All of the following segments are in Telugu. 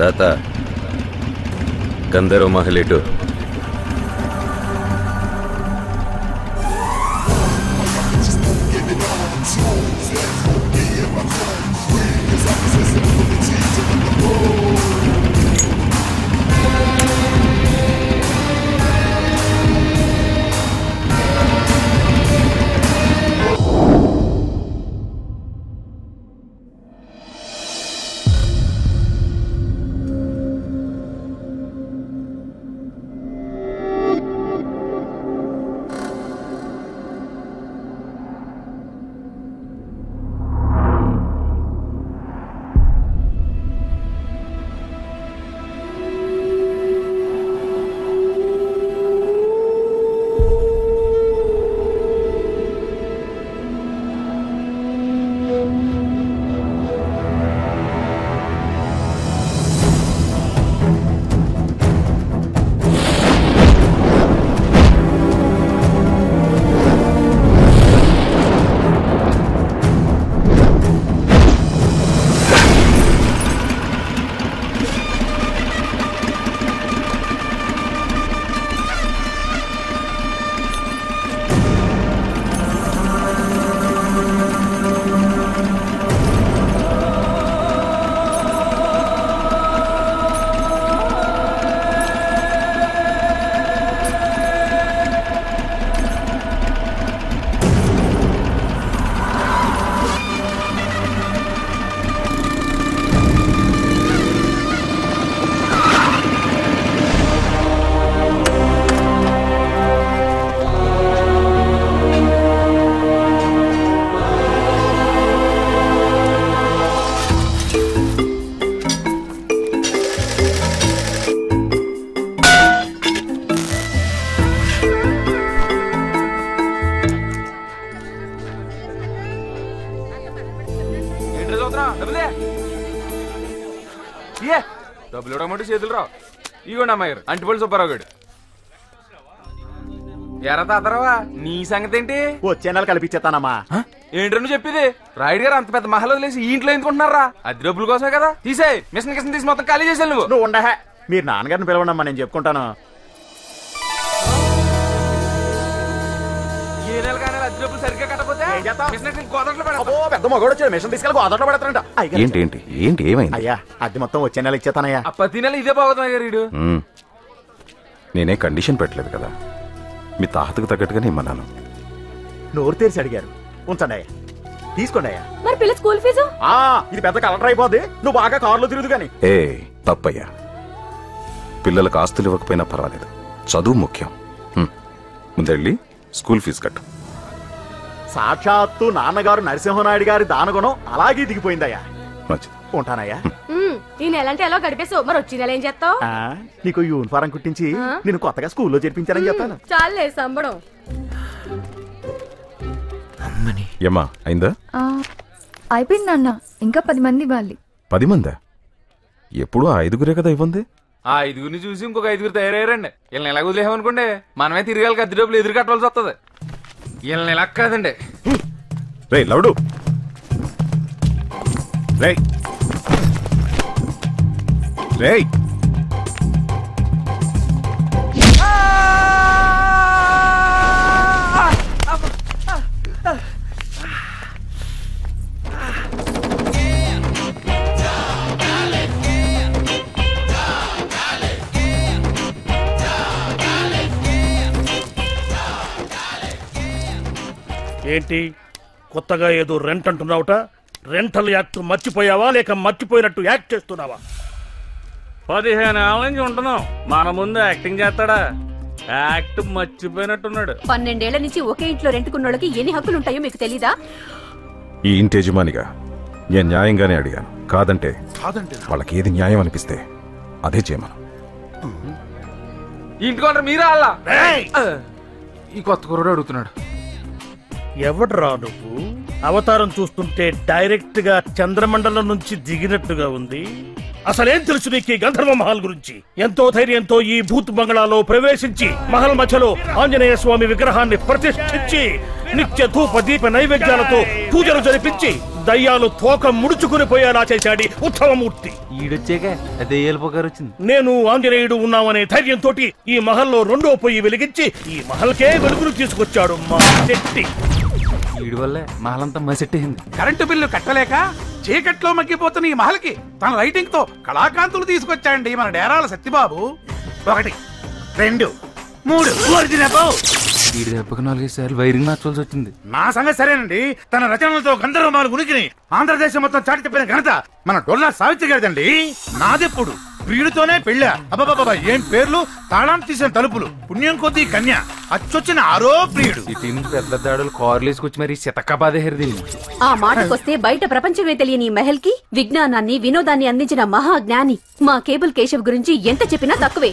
తాత గంధర్వ మహలేటు డబ్బులు ఇవ్వడం చేతులు రావు. ఇగోండి అమ్మాయి అంటిపల్లి సుబ్బారావు గారు. ఎరా తాతరావా నీ సంగతి ఏంటి? వచ్చే నెల కల్పించేస్తానమ్మా. ఏంటో నువ్వు చెప్పేది? రాయుడు గారు అంత పెద్ద మహల్ వదిలేసి ఈ ఇంట్లో ఎందుకుంటున్నారా? అది డబ్బుల కోసమే కదా. తీసే మిషన్ కిషన్ తీసి మొత్తం ఖాళీ చేసాను. నువ్వు ఉండహే, మీరు నాన్నగారిని పిలవండమ్మా, నేను చెప్పుకుంటాను. ఏ నెల కానీ అద్దె డబ్బులు సరిగ్గా కట్టకపోతే పెద్ద మగోడు వచ్చాడు, మిషన్ తీసుకెళ్ళి గోదావరిలో పెడతాడంట. ఏంటి ఏమైంది? అయ్యా అద్దె మొత్తం వచ్చే నెల ఇచ్చేతానయ్యా. ప్రతి నెల ఇదే బాగుతుంది గారు. నేనే కండిషన్ పెట్టలేదు కదా, మీ తాహతకు తగ్గట్టుగానే ఇమ్మన్నాను. నోరు తెరిచి అడిగారు, ఉంచండి అయ్యా, తీసుకోండి అయ్యా. మరి పిల్ల స్కూల్ ఫీజు? ఇది పెద్ద కలెక్టర్ అయిపోద్ది, నువ్వు బాగా కారులో తిరుగుదు గాని. తప్పయ్యా, పిల్లలకు ఆస్తులు ఇవ్వకపోయినా పర్వాలేదు, చదువు ముఖ్యం. ముందెళ్ళి స్కూల్ ఫీజు కట్టు. సాక్షాత్తు నాన్నగారు నరసింహనాయుడు గారి దానగుణం అలాగే దిగిపోయిందయ్యా. మంచిది, ఉంటానయ్యా. ఈ నెల అంటే ఎలా గడిపేసావు, మరి వచ్చి నెల ఏం చేస్తావు? నీకు యూనిఫారం కుట్టించి నేను కొత్తగా స్కూల్లో చేర్పించానని చెప్తాను. చాలే సంబడం. ఏమ్మా అయిందా? అయిపోయింది అన్న, ఇంకా 10 మంది ఇవ్వాలి. 10 మందా? ఎప్పుడు 5గురే కదా ఇవ్వండి. ఆ 5గురిని చూసి ఇంకొక 5గురు తయారయ్యారండి. వీళ్ళని ఎలా వదిలేమనుకోండి మనమే తిరగాలి, అద్దె డబ్బులు ఎదురు కట్టవలసి వస్తుంది. వీళ్ళని ఎలా కాదండి. రే లవుడు, రే రే ఏంటి కొత్తగా ఏదో రెంట్ అంటున్నావుట? రెంటల్ యాక్ట్ మర్చిపోయావా లేక మర్చిపోయినట్టు యాక్ట్ చేస్తున్నావా? 15 ఏళ్ళ నుంచి ఉంటున్నాం, మన ముందు యాక్టింగ్ చేస్తాడా? యాక్ట్ మర్చిపోయినట్టున్నాడు. 12 ఏళ్ల నుంచి ఒకే ఇంట్లో రెంట్కున్నోళ్ళకి ఎన్ని హక్కులు ఉంటాయో మీకు తెలీదా? ఈ ఇంటి యజమానిగా నేను న్యాయంగానే అడిగాను. కాదంటే వాళ్ళకి ఏది న్యాయం అనిపిస్తే అదే చేయమను. ఇంటికొంటారు మీరా? అలా ఈ కొత్త కుర్రాడు అడుగుతున్నాడు. ఎవడ్రా నువ్వు? అవతారం చూస్తుంటే డైరెక్ట్ గా చంద్రమండలం నుంచి దిగినట్టుగా ఉంది. అసలేం తెలుసు నీకు గంధర్వ మహల్ గురించి? ఎంతో ధైర్యంతో ఈ భూత్ బంగళాలో ప్రవేశించి మహల్ మధ్యలో ఆంజనేయ స్వామి విగ్రహాన్ని ప్రతిష్ఠించి నిత్య ధూప దీప నైవేద్యాలతో పూజలు జరిపించి దయ్యాలు తోక ముడుచుకుని పోయేలా చేశాడు ఉత్తమమూర్తి. ఈడొచ్చాక అదే ఏలుపోగారు వచ్చింది. నేను ఆంజనేయుడు ఉన్నామనే ధైర్యంతో ఈ మహల్లో రెండో పొయ్యి వెలిగించి ఈ మహల్కే వెలుగులు తీసుకొచ్చాడు మా శెట్టి. ఈడి వల్లే మహలంతా మసెట్టేసింది. కరెంటు బిల్లు కట్టలేక చీకట్లో మగ్గిపోతున్న ఈ మహల్కి తన రైటింగ్ తో కళాకాంతులు తీసుకొచ్చాయండి మన డేరాల సత్యబాబు. 1 2 3 ఈడి దెబ్బకి 4 సార్లు వైరింగ్ మార్చాల్సి వచ్చింది. నా సంగతి సరేనండి. తన రచనలతో గంధర్వమాల ఉనికిని ఆంధ్రదేశం మొత్తం చాటి చెప్పిన ఘనత మన డొల్లా సావిత్రి గారిదండి. నాదెప్పుడు ప్రియుడితోనే పెళ్ళ. అబ్బా ఏం పేర్లు, తాళం తీసిన తలుపులు, పుణ్యం కొద్దీ కన్య, అచ్చొచ్చిన ఆరో ప్రియుడు. సిటీ నుంచి పెద్ద దాడులు కార్లు వేసుకొచ్చి మరి శతకబాదేహరిది. ఆ మాటకొస్తే బయట ప్రపంచమే తెలియని ఈ మహల్ కి విజ్ఞానాన్ని వినోదాన్ని అందించిన మహాజ్ఞాని మా కేబుల్ కేశవ్ గురించి ఎంత చెప్పినా తక్కువే.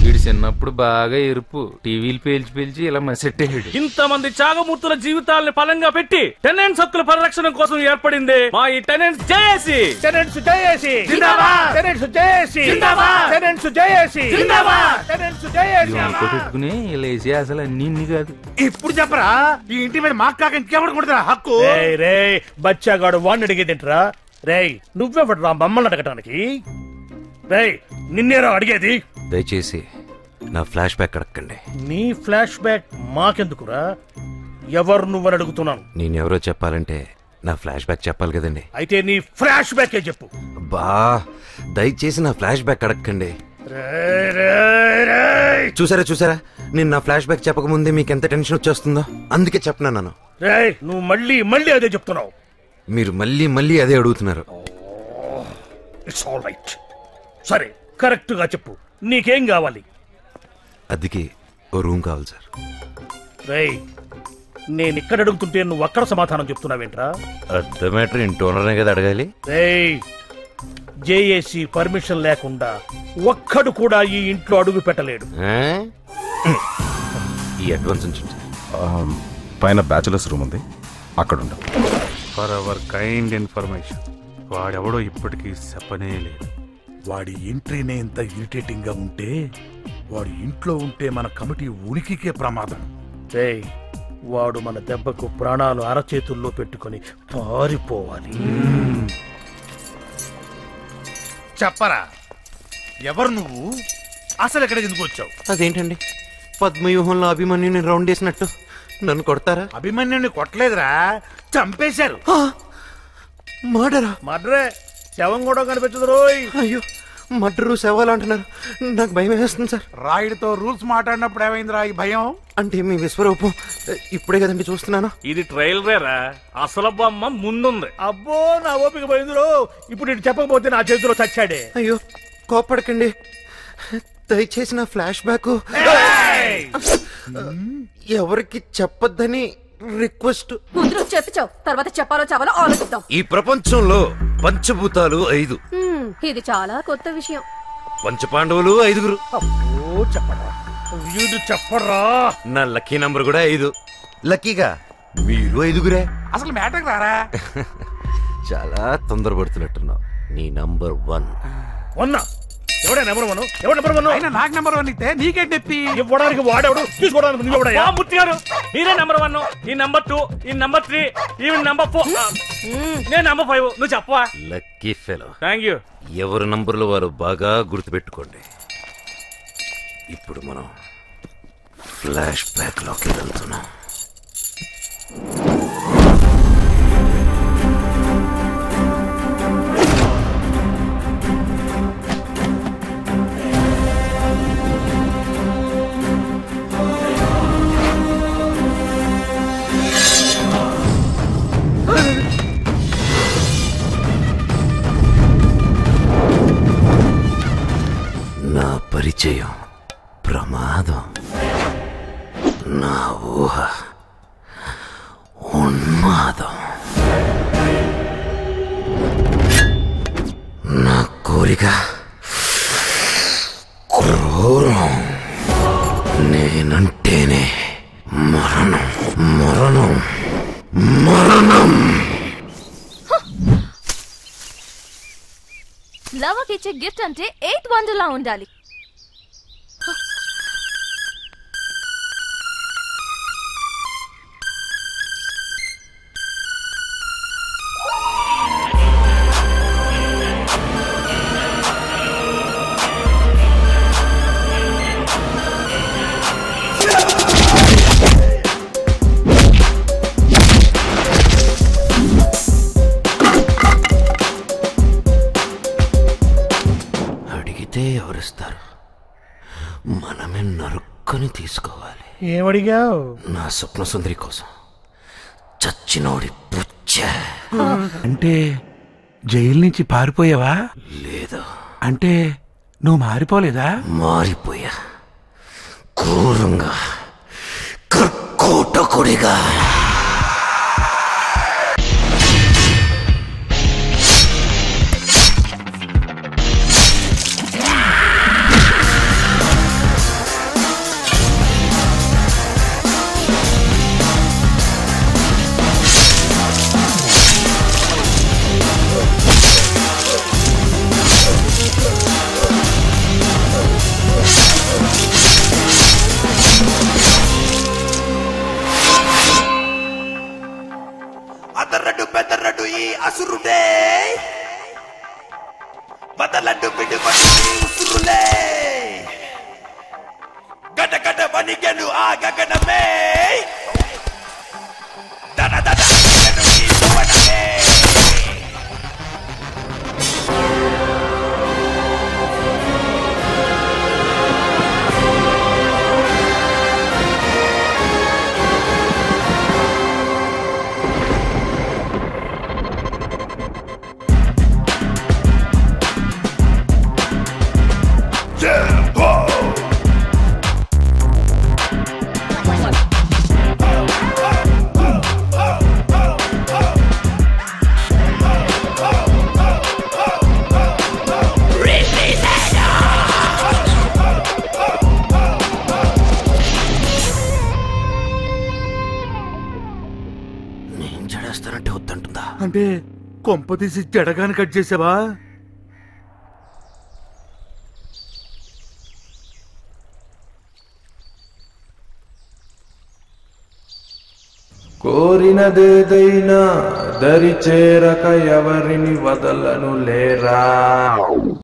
వీడు చిన్నప్పుడు బాగా ఎరుపు టీవీలు పేల్చి ఇలా మసెట్టేసాడు. ఇంతమంది త్యాగమూర్తుల జీవితాలను ఫలంగా పెట్టి టెనెంట్స్ హక్కుల పరిరక్షణ కోసం ఏర్పడింది మా ఈ టెనెంట్స్ జేఏసీ. టెనెంట్స్ జేఏసీ జిందాబాద్, టెనెంట్స్ జేఏసీ జిందాబాద్, టెనెంట్స్ జేఏసీ జిందాబాద్, టెనెంట్స్ జేఏసీ. పెట్టుకుని ఇలా వేసి అసలు అన్ని కాదు. ఇప్పుడు చెప్పరా, ఈ ఇంటి మీద మాకు కాక ఇంకెవడు కొడతా హక్కు? రే బచ్చాగాడు వాడిని అడిగేదింట్రా? రేయ్ నువ్వెవడ్రా మమ్మల్ని అడగటానికి? రేయ్ నిన్నేరా అడిగేది? దయచేసి నా ఫ్లాష్ బ్యాక్ అడగండి. నీ ఫ్లాష్ బ్యాక్ మాకెందుకురా? ఎవరు నువ్వని అడుగుతున్నాను. నేనెవరో చెప్పాలంటే నా ఫ్లాష్ బ్యాక్ చెప్పాలి కదండి. అయితే నీ ఫ్లాష్ బ్యాకే చెప్పు. బా దయచేసి నా ఫ్లాష్ బ్యాక్ అడగండి. రేయ్, రేయ్, రేయ్. చూసారా నేను నా ఫ్లాష్ బ్యాక్ చెప్పకముందే మీకు ఎంత టెన్షన్ వచ్చేస్తుందో అందుకే చెప్పినాను. రేయ్ నువ్వు మళ్ళీ అదే చెప్తున్నావు. మీరు మళ్ళీ అదే అడుగుతున్నారు. It's all right. సరే కరెక్ట్ గా చెప్పు, నీకేం కావాలి? అదికి ఓ రూమ్ కావాలి సార్. రేయ్ నేను ఇక్కడ అడుగుతుంటే నువ్వు అక్కడ సమాధానం చెప్తున్నావేంట్రా? అర్థ మ్యాటర్ ఇంటి ఓనర్నే కదా అడగాలి. రేయ్ జేఏసీ పర్మిషన్ లేకుండా ఒక్కడు కూడా ఈ ఇంట్లో అడుగు పెట్టలేడు. ఈ అడ్వాన్స్ ఉంచండి. పైన బ్యాచులర్స్ రూమ్ ఉంది, అక్కడ ఉండం. ఫర్ అవర్ కైండ్ ఇన్ఫర్మేషన్, వాడెవడో ఇప్పటికీ చెప్పనే లేదు. వాడి ఎంట్రీనే ఇంత ఇరిటేటింగ్ గా ఉంటే వాడి ఇంట్లో ఉంటే మన కమిటీ ఉనికికే ప్రమాదం. రేయ్ వాడు మన దెబ్బకు ప్రాణాలు అరచేతుల్లో పెట్టుకొని పారిపోవాలి. చెప్పరా, ఎవరు నువ్వు? అసలు ఎక్కడ ఎందుకు వచ్చావు? అదేంటండి పద్మవ్యూహంలో అభిమన్యుని రౌండ్ వేసినట్టు నన్ను కొడతారా? అభిమన్యుని కొట్టలేదురా, చంపేశారు. మర్రే శవం కూడా కనిపించదు రోయ్. అయ్యో మర్డరు శవాలు అంటున్నారు, నాకు భయం వేస్తుంది సార్. రాయుడితో రూల్స్ మాట్లాడినప్పుడు ఏమైందిరా ఈ భయం? అంటే మీ విశ్వరూపం ఇప్పుడే కదండి చూస్తున్నాను. ఇది ట్రైల్ రేరా, అసలు బొమ్మ ముందుంది. అబ్బో నా ఓపిక పోయిందిరో. ఇప్పుడు ఇటు చెప్పకపోతే నా చేతిలో చచ్చాడే. అయ్యో కోప్పడకండి, దయచేసి నా ఫ్లాష్ బ్యాక్ ఎవరికి చెప్పొద్దని రిక్వెస్ట్. ముందు చెప్పిచావు, తర్వాత చెప్పాలో చావాలో ఆలోచిద్దాం. ఈ ప్రపంచంలో పంచభూతాలు 5. ఇది చాలా కొత్త విషయం. పంచపాండవులు 5. అబ్బో చెప్పరా, వీడు చెప్పరా. నా లక్కీ నంబర్ కూడా 5. లక్కీగా మీరు 5. అసలు మ్యాటర్ రారా? చాలా తొందరపడుతున్నట్టున్నావు. నీ నంబర్ 1. వన్నా ఎవడే నెంబర్ 1? ఎవడు నెంబర్ 1? అయినా నాకు నెంబర్ 1 ఇస్తే నీకేం చెప్పి? ఇవ్వడానికి వాడేవాడు, తీసుకోవడానికి నువ్వెవడయ్యా? మూర్తి గారు మీరే నెంబర్ 1, ఈ నెంబర్ 2, ఈ నెంబర్ 3, ఈవెన్ నెంబర్ 4, నేను నెంబర్ 5. నువ్వు చెప్పవా? Lucky fellow. Thank you. ఎవరి నంబర్లు వారు బాగా గుర్తుపెట్టుకోండి. ఇప్పుడు మనం ఫ్లాష్ బ్యాక్ లోకి వెళ్తున్నాం. నా పరిచయం ప్రమాదం, నా ఊహ ఉన్మాదం, నా కోరిక క్రూరం, నేనంటేనే మరణం మరణం మరణం. లవర్కి ఇచ్చే గిఫ్ట్ అంటే 8th వండర్లా ఉండాలి. నరుక్కని తీసుకోవాలి. ఏమడిగావు? నా స్వప్న సుందరి కోసం చచ్చినోడి పుచ్చ. అంటే జైలు నుంచి పారిపోయావా? లేదు. అంటే నువ్వు మారిపోలేదా? మారిపోయా, క్రూరంగా, కర్కోటకుడిగా. అదరడు బెదరడు ఈ అసురుడే, బదలడ్డు బిడుబడు ఈ ఉసురులే, గడగడ వణిగెను ఆ గగనమే, దడదడ అణిగెను ఈ భువనమే. నేను జడేస్తానంటే వద్దంటుందా? అంటే కొంప తీసి జడగాని కట్ చేసావా? కోరినదేదైనా దరి చేరక ఎవరిని వదలను లేరా.